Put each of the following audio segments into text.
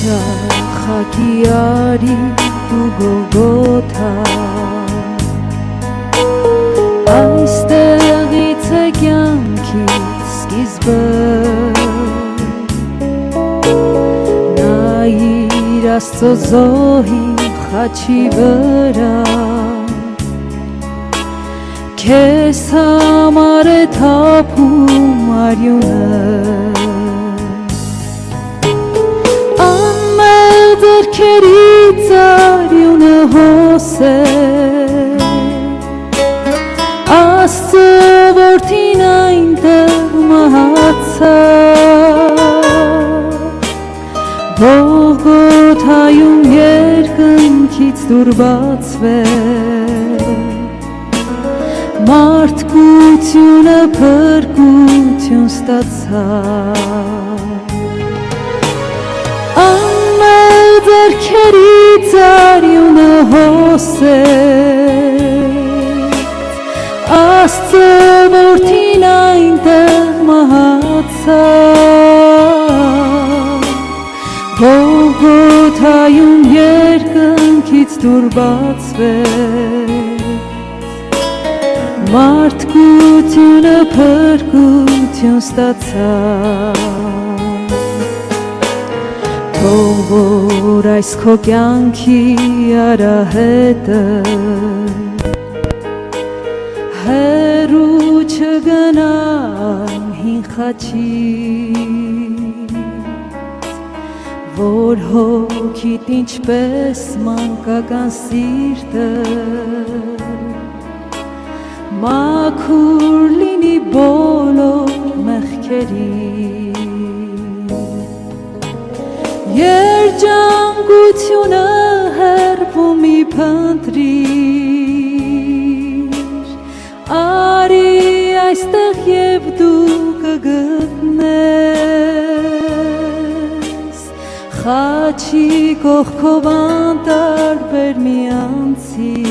Շախակի արի դու Գողգոթա Այստեղից է կյանքից սկիզբը Նայիր Աստծո զոհի խաչի վրա Քեզ համար է թափում արյունը Անմեղ ձեռքերից արյունը հոսեր Աստծո որդին այնտեղ մահացավ Գողգոթայում երկնքից դուռ բացվեց Մարդկությունը փրկություն ստացավ Անմեղ ձեռքերից արյունը հոսեց Աստծո որդին այնտեղ մահացավ Գողգոթայում երկնքից դուռ բացվեց Մարդկությունը փրկություն ստացավ Թող որ այս քո կյանքի արահետը Հեռու չգնա հին խաչից Որ հոգիտ ինչպես մանկական սիրտը Մաքուր լինի բոլոր մեղքերից Երջանկությունը հեռվում իփնտրիր Արի այստեղ և դու կգտնես Խաչի կողքով անտարբեր մի անցիր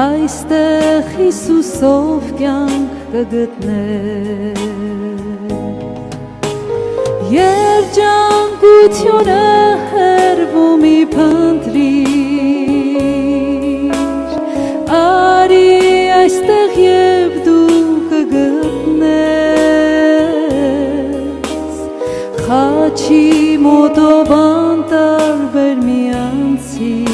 Այստեղ Հիսուսով կյանք կգտնես Երջանկությունը հեռվում իփնտրիր Արի այստեղ և դու կգտնես Խաչի մոտով անտարբեր մի անցիր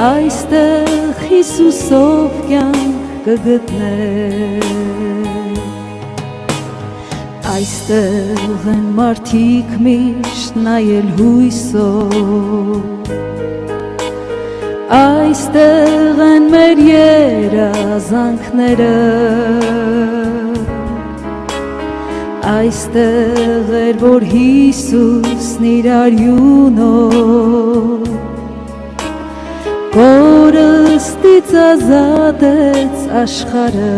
Այստեղ Հիսուսով կյանք կգտնես Այստեղ են մարդիկ միշտ նայել հույսով Այստեղ են մեր երազանքները Այստեղ էր որ Հիսուսն իր արյունով Կորստից ազատեց աշխարհը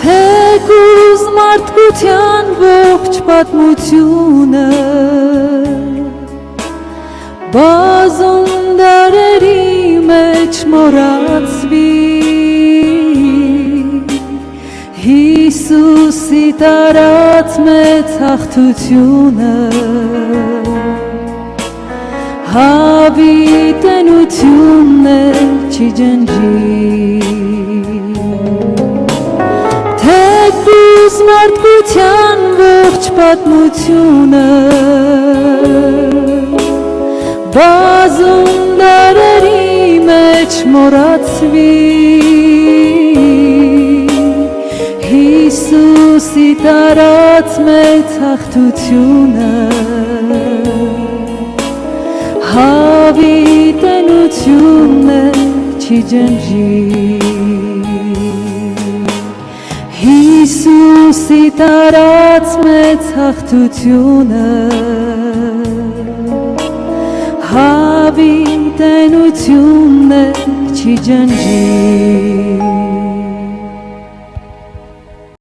Թեկուզ մարդկության ողջ պատմությունը Բազում դարերի մեջ մոռացվի Հիսուսի տարած մեծ հաղթությունը Հավիտենությունն էլ չի ջնջի Թեկուզ մարդկության ողջ պատմությունը Բազում դարերի մեջ մոռացվի Հիսուսի տարած մեծ հաղթությունը Հավիտենությունն էլ չի ջնջի Հիսուսի տարած մեծ հաղթությունը Հավիտենությունն էլ չի ջնջի